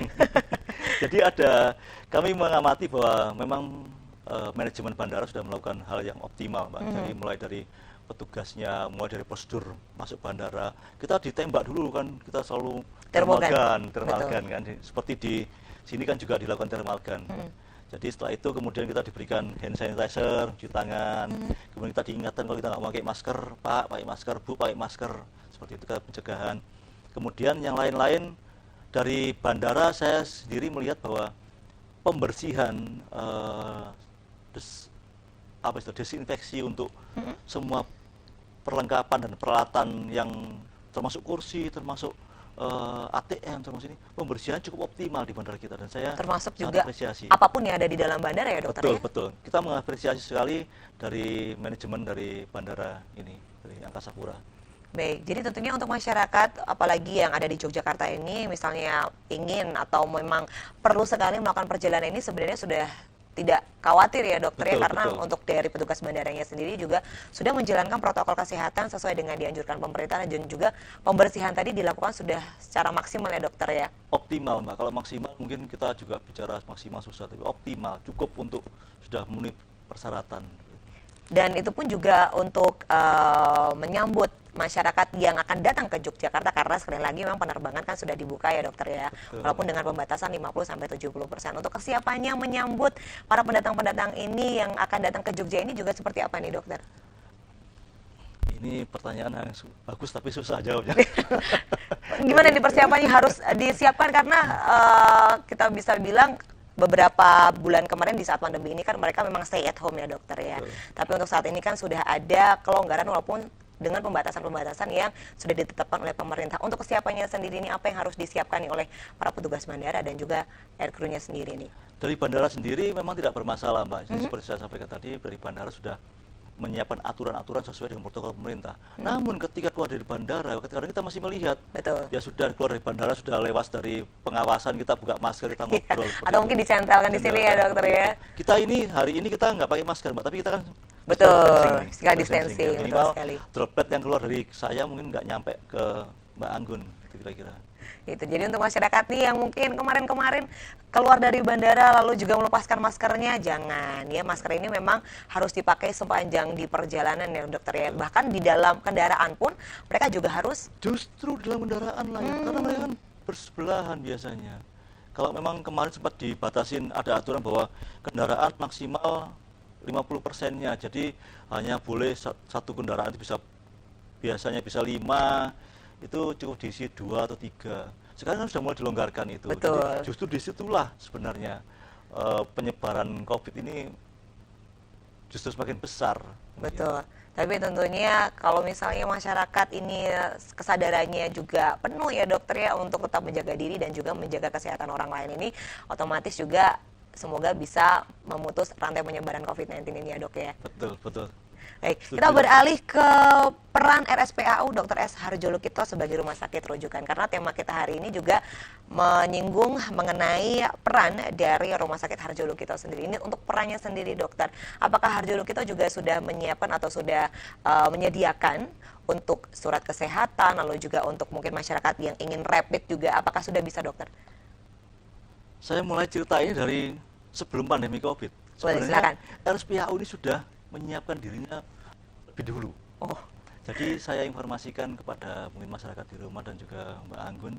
Jadi kami mengamati bahwa memang manajemen bandara sudah melakukan hal yang optimal, Mbak. Jadi mulai dari petugasnya, mulai dari prosedur masuk bandara, kita ditembak dulu kan, kita selalu Thermal thermal gun kan. Seperti di sini kan juga dilakukan thermal gun. Jadi setelah itu kemudian kita diberikan hand sanitizer, cuci tangan, kemudian kita diingatkan kalau kita nggak pakai masker, Pak, pakai masker, Bu, pakai masker, seperti itu kan pencegahan. Kemudian yang lain-lain dari bandara saya sendiri melihat bahwa pembersihan desinfeksi untuk semua perlengkapan dan peralatan yang termasuk kursi, termasuk ATM, termasuk ini pembersihan cukup optimal di bandara kita, dan saya Termasuk sangat juga apresiasi. apapun yang ada di dalam bandara ya dokter Betul, ya? betul. Kita mengapresiasi sekali dari manajemen dari bandara ini, dari Angkasa Pura. Baik, jadi tentunya untuk masyarakat apalagi yang ada di Yogyakarta ini misalnya ingin atau memang perlu sekali melakukan perjalanan ini, sebenarnya sudah tidak khawatir ya dokter ya, Betul, karena betul. untuk dari petugas bandaranya sendiri juga sudah menjalankan protokol kesehatan sesuai dengan dianjurkan pemerintah, dan juga pembersihan tadi dilakukan sudah secara maksimal ya dokter ya. Optimal, Mbak. Kalau maksimal mungkin kita juga bicara maksimal susah, tapi optimal cukup untuk sudah memenuhi persyaratan. Dan itu pun juga untuk menyambut masyarakat yang akan datang ke Yogyakarta, karena sekali lagi memang penerbangan kan sudah dibuka ya dokter ya. Betul. Walaupun dengan pembatasan 50-70%. Untuk kesiapannya menyambut para pendatang-pendatang ini yang akan datang ke Jogja ini juga seperti apa nih dokter? Ini pertanyaan yang bagus tapi susah jawabnya. Gimana nih persiapannya harus disiapkan, karena kita bisa bilang beberapa bulan kemarin di saat pandemi ini kan mereka memang stay at home ya dokter ya. Betul. Tapi untuk saat ini kan sudah ada kelonggaran walaupun dengan pembatasan-pembatasan yang sudah ditetapkan oleh pemerintah. Untuk kesiapannya sendiri ini apa yang harus disiapkan nih oleh para petugas bandara dan juga aircrew-nya sendiri nih? Dari bandara sendiri memang tidak bermasalah, Mbak. Jadi seperti saya sampaikan tadi, dari bandara sudah menyiapkan aturan-aturan sesuai dengan protokol pemerintah. Namun ketika keluar dari bandara, kadang kita masih melihat, Betul. ya sudah keluar dari bandara, sudah lewat dari pengawasan, kita buka masker, kita ngobrol. Atau mungkin dicentangkan di sini ya dokter ya. Kita ini, hari ini kita nggak pakai masker, Mbak, tapi kita kan Betul, social distancing, ya. betul Minimal sekali. droplet yang keluar dari saya mungkin nggak nyampe ke Mbak Anggun, gitu kira-kira. Itu jadi untuk masyarakat nih yang mungkin kemarin-kemarin keluar dari bandara lalu juga melepaskan maskernya, jangan ya, masker ini memang harus dipakai sepanjang di perjalanan ya dokter ya. Bahkan di dalam kendaraan pun mereka juga harus. Justru dalam kendaraan lah ya, karena mereka kan bersebelahan biasanya. Kalau memang kemarin sempat dibatasin, ada aturan bahwa kendaraan maksimal 50%-nya, jadi hanya boleh satu kendaraan itu biasanya bisa 5, itu cukup diisi 2 atau 3. Sekarang kan sudah mulai dilonggarkan itu. Betul. Jadi justru disitulah sebenarnya penyebaran COVID ini justru semakin besar. Betul. Tapi tentunya kalau misalnya masyarakat ini kesadarannya juga penuh ya dokter ya untuk tetap menjaga diri dan juga menjaga kesehatan orang lain ini, otomatis juga semoga bisa memutus rantai penyebaran COVID-19 ini ya dok ya. Betul, betul. Baik, kita beralih ke peran RSPAU Dr. S. Harjolukito sebagai rumah sakit rujukan, karena tema kita hari ini juga menyinggung mengenai peran dari rumah sakit Harjolukito sendiri. Ini untuk perannya sendiri dokter, apakah Harjolukito juga sudah menyiapkan atau sudah menyediakan untuk surat kesehatan, lalu juga untuk mungkin masyarakat yang ingin rapid juga, apakah sudah bisa dokter? Saya mulai cerita ini dari sebelum pandemi COVID. Boleh, Sebenarnya silakan. RSPAU ini sudah menyiapkan dirinya lebih dahulu. Oh, Jadi saya informasikan kepada mungkin masyarakat di rumah dan juga Mbak Anggun,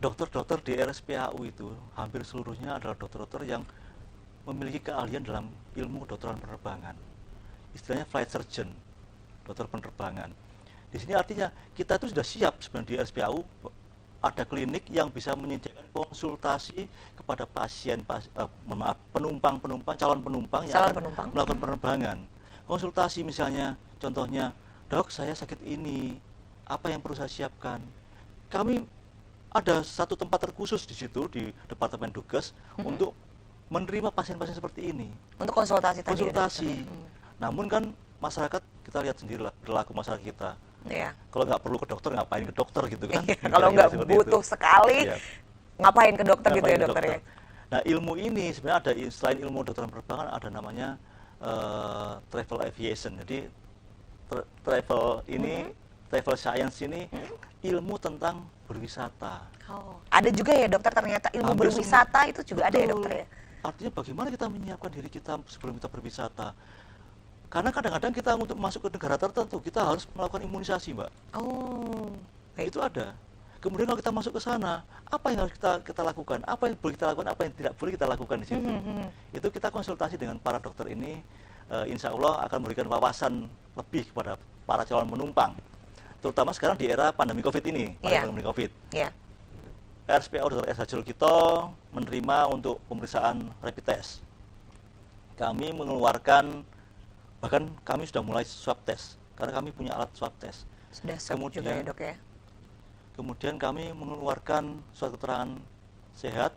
dokter-dokter di RSPAU itu hampir seluruhnya adalah dokter-dokter yang memiliki keahlian dalam ilmu kedokteran penerbangan. Istilahnya flight surgeon, dokter penerbangan. Di sini artinya kita itu sudah siap sebenarnya di RSPAU, ada klinik yang bisa menyediakan konsultasi kepada penumpang, calon penumpang yang akan melakukan penerbangan. Konsultasi misalnya, contohnya, dok saya sakit ini, apa yang perlu saya siapkan? Kami ada satu tempat terkhusus di situ, di Departemen Dukes, untuk menerima pasien-pasien seperti ini. untuk konsultasi tadi. Konsultasi. Namun kan masyarakat, kita lihat sendirilah perilaku masyarakat kita. Ya. Kalau nggak perlu ke dokter, ngapain ke dokter gitu kan? Kalau nggak butuh sekali, Iya. ngapain ke dokter gitu Ngapain ya ke dokter ya? Nah ilmu ini sebenarnya ada, selain ilmu kedokteran penerbangan ada namanya travel aviation. Jadi travel ini, travel science ini ilmu tentang berwisata. Oh, ada juga ya dokter, ternyata ilmu Hampir berwisata itu juga ada ya Betul. dokter ya? Artinya bagaimana kita menyiapkan diri kita sebelum kita berwisata. Karena kadang-kadang kita untuk masuk ke negara tertentu, kita harus melakukan imunisasi, Mbak. Oh, baik. Itu ada. Kemudian kalau kita masuk ke sana, apa yang harus kita lakukan? Apa yang boleh kita lakukan, apa yang tidak boleh kita lakukan di situ? Itu kita konsultasi dengan para dokter ini, insya Allah akan memberikan wawasan lebih kepada para calon penumpang. Terutama sekarang di era pandemi COVID ini, pandemi COVID. Iya. RSPAU Dr. S. Harjolukito menerima untuk pemeriksaan rapid test. Kami mengeluarkan, bahkan kami sudah mulai swab test, karena kami punya alat swab test. Sudah swab juga ya dok ya? Kemudian kami mengeluarkan surat keterangan sehat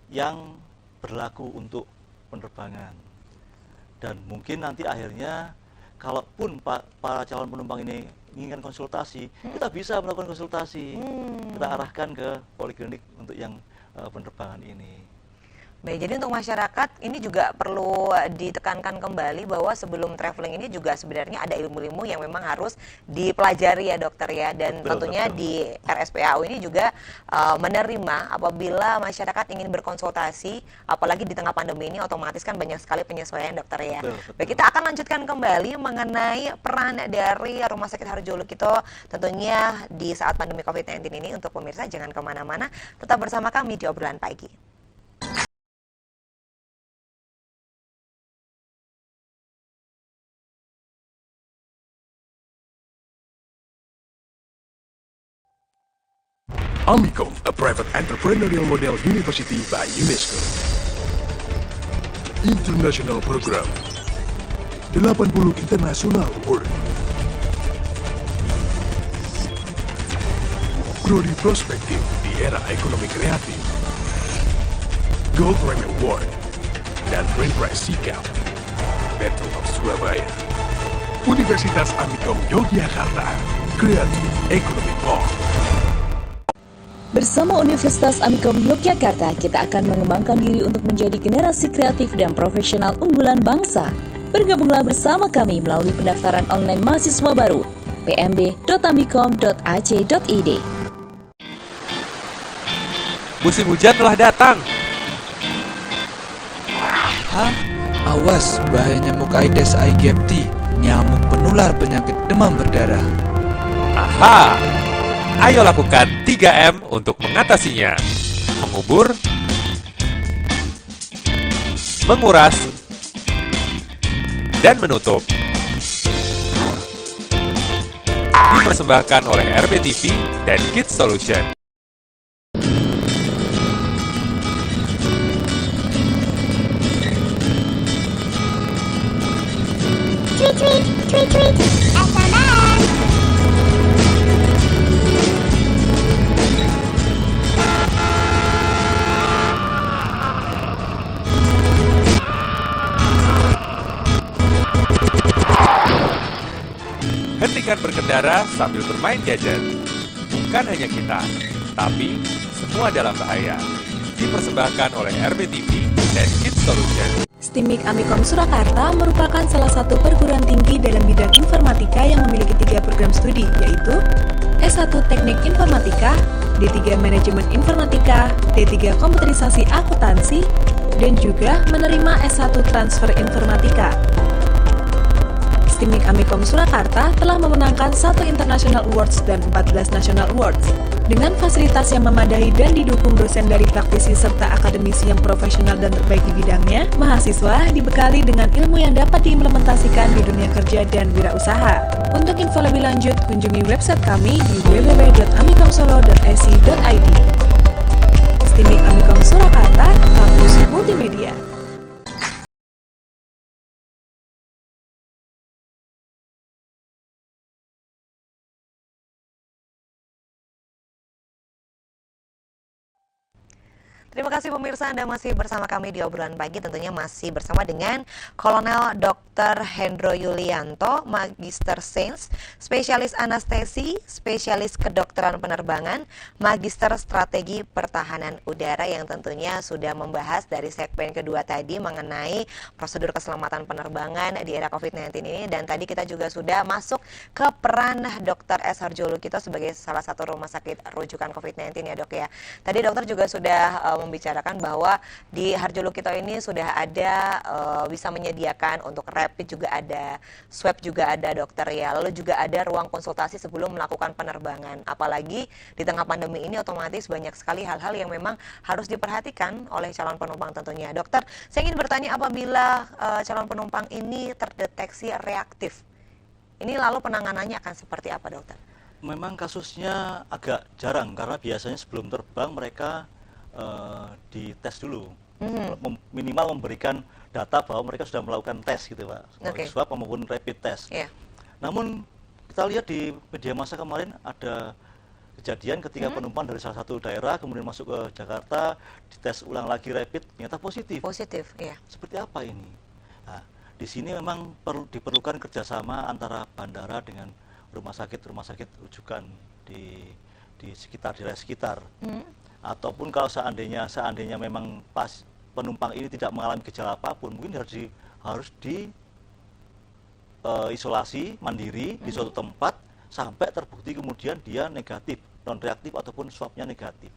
yang berlaku untuk penerbangan. Dan mungkin nanti akhirnya, kalaupun para calon penumpang ini menginginkan konsultasi, kita bisa melakukan konsultasi. Kita arahkan ke poliklinik untuk yang penerbangan ini. Baik, jadi untuk masyarakat ini juga perlu ditekankan kembali bahwa sebelum traveling ini juga sebenarnya ada ilmu-ilmu yang memang harus dipelajari ya dokter ya, dan tentunya di RSPAU ini juga menerima apabila masyarakat ingin berkonsultasi, apalagi di tengah pandemi ini otomatis kan banyak sekali penyesuaian dokter ya. Baik, kita akan lanjutkan kembali mengenai peran dari Rumah Sakit Harjolukito tentunya di saat pandemi COVID-19 ini. Untuk pemirsa jangan kemana-mana, tetap bersama kami di Obrolan Pagi. Omnicom, a private entrepreneurial model university by UNESCO. International Program 80 International Award. Prodi Prospektif di era ekonomi kreatif. Gold Prime Award dan Green Prize Sikap. Battle of Surabaya. Universitas Amikom Yogyakarta, Creative Economic Park. Bersama Universitas Amikom Yogyakarta, kita akan mengembangkan diri untuk menjadi generasi kreatif dan profesional unggulan bangsa. Bergabunglah bersama kami melalui pendaftaran online mahasiswa baru pmb.amikom.ac.id. Musim hujan telah datang. Hah? Awas, bahaya nyamuk Aedes aegypti, nyamuk penular penyakit demam berdarah. Aha! Ayo lakukan 3M untuk mengatasinya. Mengubur, menguras, dan menutup. Dipersembahkan oleh RBTV dan Kids Solution. Tweet, SMS. Hentikan berkendara sambil bermain gadget. Bukan hanya kita, tapi semua dalam bahaya. Dipersembahkan oleh RBTV dan Kids Solution. STIMIK Amikom Surakarta merupakan salah satu perguruan tinggi dalam bidang informatika yang memiliki 3 program studi, yaitu S1 Teknik Informatika, D3 Manajemen Informatika, D3 Komputerisasi Akuntansi, dan juga menerima S1 Transfer Informatika. STIMIK Amikom Surakarta telah memenangkan 1 International Awards dan 14 National Awards. Dengan fasilitas yang memadai dan didukung dosen dari praktisi serta akademisi yang profesional dan terbaik di bidangnya, mahasiswa dibekali dengan ilmu yang dapat diimplementasikan di dunia kerja dan wirausaha. Untuk info lebih lanjut, kunjungi website kami di www.amikomsolo.ac.id. STIMIK Amikom Surakarta, kampus multimedia. Terima kasih pemirsa, Anda masih bersama kami di obrolan pagi, tentunya masih bersama dengan Kolonel Dr. Hendro Yulianto, Magister Sains, Spesialis Anestesi, Spesialis Kedokteran Penerbangan, Magister Strategi Pertahanan Udara yang tentunya sudah membahas dari segmen kedua tadi mengenai prosedur keselamatan penerbangan di era COVID-19 ini, dan tadi kita juga sudah masuk ke peran Dr. S. Harjolukito sebagai salah satu rumah sakit rujukan COVID-19 ya dok ya. Tadi dokter juga sudah membicarakan bahwa di Harjolukito ini sudah ada bisa menyediakan untuk rapid juga ada, swab juga ada dokter ya, lalu juga ada ruang konsultasi sebelum melakukan penerbangan. Apalagi di tengah pandemi ini otomatis banyak sekali hal-hal yang memang harus diperhatikan oleh calon penumpang tentunya. Dokter, saya ingin bertanya apabila calon penumpang ini terdeteksi reaktif, ini lalu penanganannya akan seperti apa dokter? Memang kasusnya agak jarang karena biasanya sebelum terbang mereka dites dulu, minimal memberikan data bahwa mereka sudah melakukan tes gitu Pak, swab maupun rapid test. Namun kita lihat di media massa kemarin ada kejadian ketika penumpang dari salah satu daerah kemudian masuk ke Jakarta, dites ulang lagi rapid, ternyata positif. Iya. Seperti apa ini? Nah, di sini memang diperlukan kerjasama antara bandara dengan rumah sakit rujukan di sekitar daerah sekitar. Ataupun kalau seandainya memang pas penumpang ini tidak mengalami gejala apapun, mungkin harus isolasi mandiri di suatu tempat sampai terbukti kemudian dia negatif, non reaktif ataupun swabnya negatif.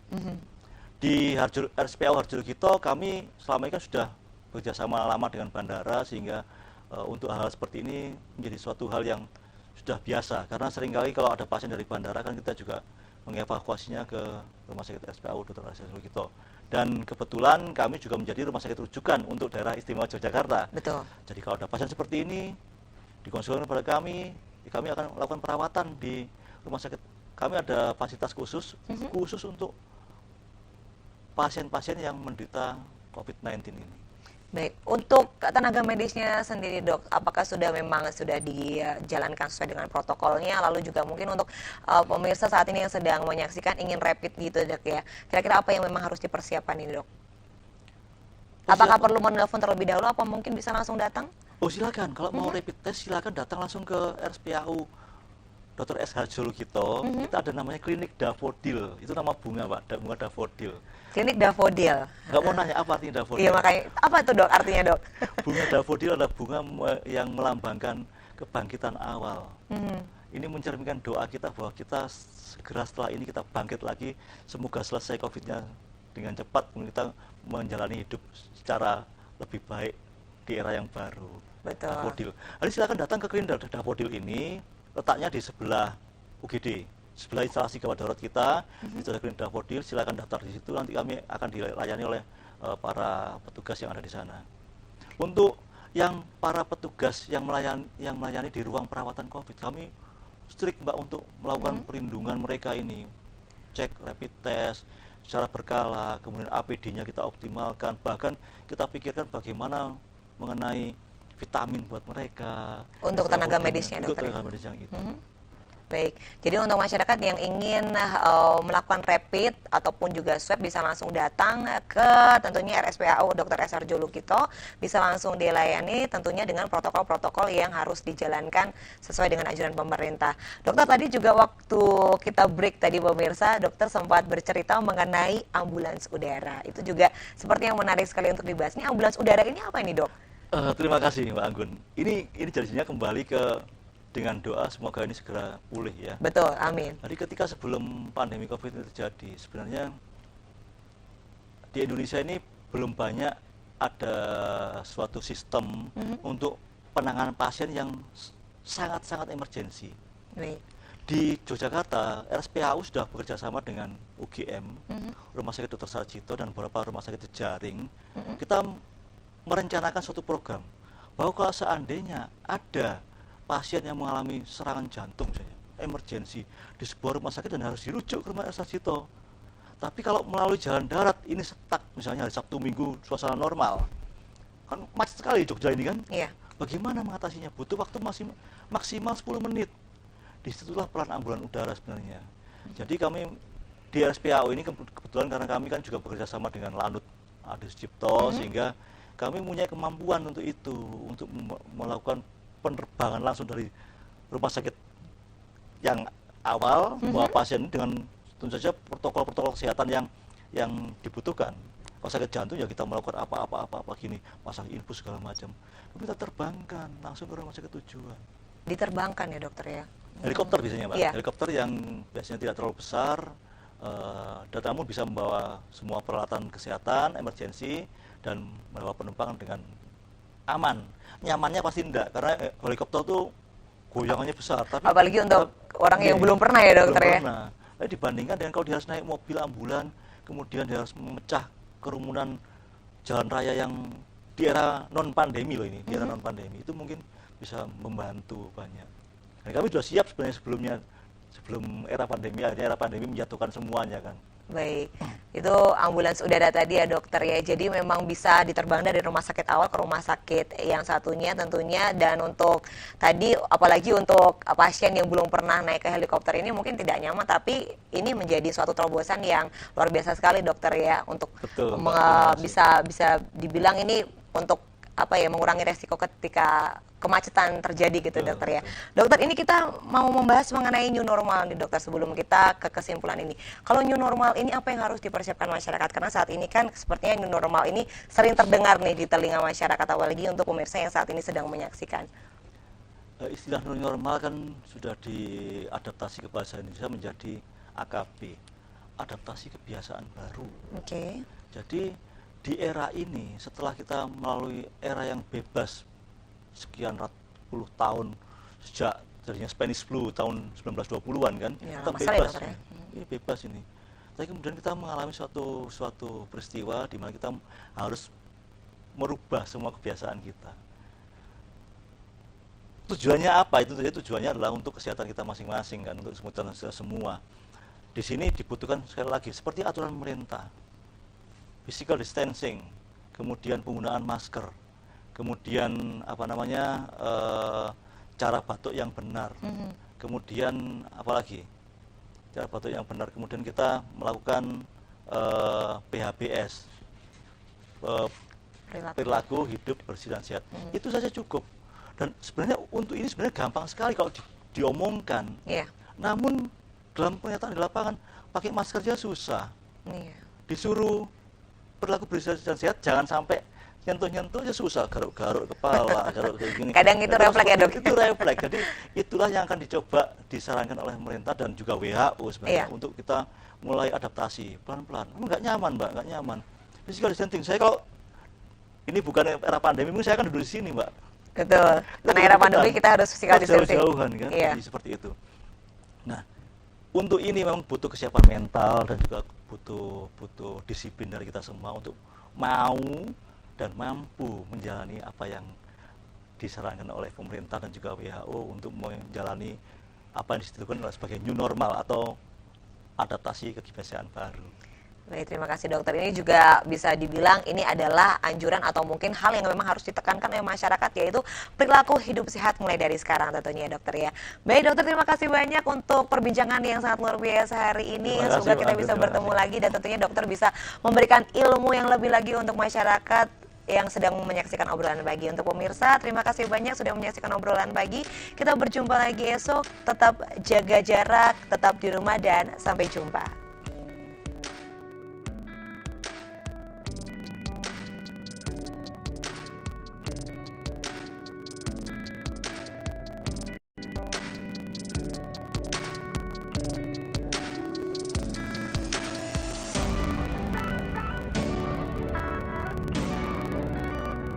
Di RSPAU Harjolukito kami selama ini kan sudah bekerjasama lama dengan bandara sehingga untuk hal seperti ini menjadi suatu hal yang sudah biasa, karena seringkali kalau ada pasien dari bandara kan kita juga mengevakuasinya ke Rumah Sakit RSPAU Dr. Harjolukito. Dan kebetulan kami juga menjadi rumah sakit rujukan untuk daerah istimewa Yogyakarta. Betul. Jadi kalau ada pasien seperti ini, dikonsultasikan kepada kami akan melakukan perawatan di rumah sakit. Kami ada fasilitas khusus untuk pasien-pasien yang menderita COVID-19 ini. Baik, untuk tenaga medisnya sendiri dok, apakah sudah dijalankan sesuai dengan protokolnya, lalu juga mungkin untuk pemirsa saat ini yang sedang menyaksikan ingin rapid gitu dok ya, kira-kira apa yang memang harus dipersiapkan ini dok? Apakah perlu menelpon terlebih dahulu? Apa mungkin bisa langsung datang? Oh silakan, kalau mau rapid test silakan datang langsung ke RSPAU Dr. S. Harjolukito. Kita ada namanya klinik dafodil, itu nama bunga Pak, bunga dafodil. Klinik dafodil. Nggak mau nanya apa artinya dafodil? Iya makanya, apa itu dok artinya dok? Bunga dafodil adalah bunga yang melambangkan kebangkitan awal. Ini mencerminkan doa kita bahwa kita segera setelah ini kita bangkit lagi, semoga selesai COVID-nya dengan cepat, kemudian kita menjalani hidup secara lebih baik di era yang baru. Betul. Dafodil. Jadi silakan datang ke klinik dafodil ini, letaknya di sebelah UGD, sebelah instalasi gawat darurat kita. Itu ada klinik dafodil, silakan daftar di situ, nanti kami akan dilayani oleh para petugas yang ada di sana. Untuk yang para petugas yang melayani di ruang perawatan COVID, kami strict Mbak untuk melakukan perlindungan mereka ini, cek rapid test secara berkala, kemudian APD-nya kita optimalkan, bahkan kita pikirkan bagaimana mengenai vitamin buat mereka. Untuk tenaga medisnya untuk dokter. tenaga medis yang itu. Baik, jadi untuk masyarakat yang ingin melakukan rapid ataupun juga swab bisa langsung datang ke tentunya RSPAU Dr. S. Harjolukito, bisa langsung dilayani tentunya dengan protokol-protokol yang harus dijalankan sesuai dengan anjuran pemerintah. Dokter, tadi juga waktu kita break tadi pemirsa, dokter sempat bercerita mengenai ambulans udara. Itu juga seperti yang menarik sekali untuk dibahas. Ini ambulans udara ini apa ini dok? Terima kasih Mbak Anggun. Ini janjinya kembali dengan doa semoga ini segera pulih ya. Betul, amin. Jadi ketika sebelum pandemi COVID ini terjadi, sebenarnya di Indonesia ini belum banyak ada suatu sistem untuk penanganan pasien yang sangat-sangat emergensi. Baik. Di Yogyakarta, RSPAU sudah bekerja sama dengan UGM, Rumah Sakit Dr. Sarjito, dan beberapa rumah sakit jejaring. Kita merencanakan suatu program bahwa kalau seandainya ada pasien yang mengalami serangan jantung misalnya, emergensi di sebuah rumah sakit dan harus dirujuk ke rumah Sarjito. Tapi kalau melalui jalan darat ini stuck, misalnya hari Sabtu Minggu suasana normal, kan macet sekali Jogja ini kan. Iya. Bagaimana mengatasinya? Butuh waktu maksimal 10 menit. Disitulah peran ambulan udara sebenarnya. Jadi kami di RSPAU ini kebetulan karena kami kan juga bekerja sama dengan Lanut Adi Sucipto, sehingga kami punya kemampuan untuk itu, untuk melakukan penerbangan langsung dari rumah sakit yang awal bahwa pasien ini dengan tentu saja protokol-protokol kesehatan yang dibutuhkan. Kalau sakit jantung ya kita melakukan apa gini, pasang infus segala macam. Kita terbangkan langsung ke rumah sakit tujuan. Diterbangkan ya dokter ya? Helikopter biasanya Pak. Iya. Helikopter yang biasanya tidak terlalu besar, dan namun bisa membawa semua peralatan kesehatan, emergensi, dan membawa penumpang dengan aman. Nyamannya pasti enggak, karena helikopter tuh goyangannya besar. Tapi apalagi untuk orang yang belum pernah ya dokter ya? Belum pernah. Dibandingkan dengan kalau dia harus naik mobil ambulan, kemudian dia harus memecah kerumunan jalan raya yang di era non-pandemi loh ini, di era non-pandemi, itu mungkin bisa membantu banyak. Dan kami sudah siap sebenarnya sebelum era pandemi, akhirnya era pandemi menjatuhkan semuanya kan. Baik, itu ambulans udara tadi ya dokter ya. Jadi memang bisa diterbangkan dari rumah sakit awal ke rumah sakit yang satunya tentunya. Dan untuk tadi apalagi untuk pasien yang belum pernah naik ke helikopter ini mungkin tidak nyaman, tapi ini menjadi suatu terobosan yang luar biasa sekali dokter ya, untuk Betul, bisa dibilang ini untuk mengurangi resiko ketika kemacetan terjadi gitu. Betul, dokter ya. Dokter, ini kita mau membahas mengenai new normal nih dokter, sebelum kita ke kesimpulan ini. Kalau new normal ini apa yang harus dipersiapkan masyarakat? Karena saat ini kan sepertinya new normal ini sering terdengar nih di telinga masyarakat, apalagi untuk pemirsa yang saat ini sedang menyaksikan. Istilah new normal kan sudah diadaptasi ke bahasa Indonesia menjadi AKB, adaptasi kebiasaan baru. Oke. Jadi di era ini, setelah kita melalui era yang bebas sekian puluh tahun, sejak jadinya Spanish Flu tahun 1920-an kan, Ya, kita bebas ya. Ini bebas ini. Tapi kemudian kita mengalami suatu peristiwa di mana kita harus merubah semua kebiasaan kita. Tujuannya apa? Tujuannya adalah untuk kesehatan kita masing-masing kan, untuk semua. Di sini dibutuhkan sekali lagi seperti aturan pemerintah. Physical distancing, kemudian penggunaan masker, kemudian cara batuk yang benar, kemudian apalagi cara batuk yang benar, kemudian kita melakukan PHBS, perilaku hidup bersih dan sehat. Itu saja cukup. Dan sebenarnya untuk ini sebenarnya gampang sekali kalau diomongkan. Iya. Namun dalam pernyataan di lapangan pakai masker aja susah. Iya. Disuruh perilaku bersih dan sehat jangan sampai nyentuh-nyentuh aja susah, garuk-garuk kepala, garuk kayak gini. Kadang itu refleks ya, Dok. Itu refleks. Jadi itulah yang akan dicoba disarankan oleh pemerintah dan juga WHO sebenarnya untuk kita mulai adaptasi pelan-pelan. Memang nggak nyaman, Mbak, nggak nyaman. Physical distancing. Saya kalau ini bukan era pandemi, mungkin saya akan duduk di sini, Mbak. Betul. Karena era pandemi kita harus physical distancing. Jauh-jauhan kan, Iya. jadi seperti itu. Nah, untuk ini memang butuh kesiapan mental dan juga butuh disiplin dari kita semua untuk mau dan mampu menjalani apa yang disarankan oleh pemerintah dan juga WHO untuk menjalani apa yang disebutkan sebagai new normal atau adaptasi kebiasaan baru. Baik, terima kasih dokter. Ini juga bisa dibilang ini adalah anjuran atau mungkin hal yang memang harus ditekankan oleh masyarakat, yaitu perilaku hidup sehat mulai dari sekarang tentunya ya dokter ya. Baik dokter, terima kasih banyak untuk perbincangan yang sangat luar biasa hari ini. Semoga kita bisa bertemu lagi dan tentunya dokter bisa memberikan ilmu yang lebih lagi untuk masyarakat yang sedang menyaksikan obrolan pagi. Untuk pemirsa, terima kasih banyak sudah menyaksikan obrolan pagi. Kita berjumpa lagi esok. Tetap jaga jarak, tetap di rumah dan sampai jumpa.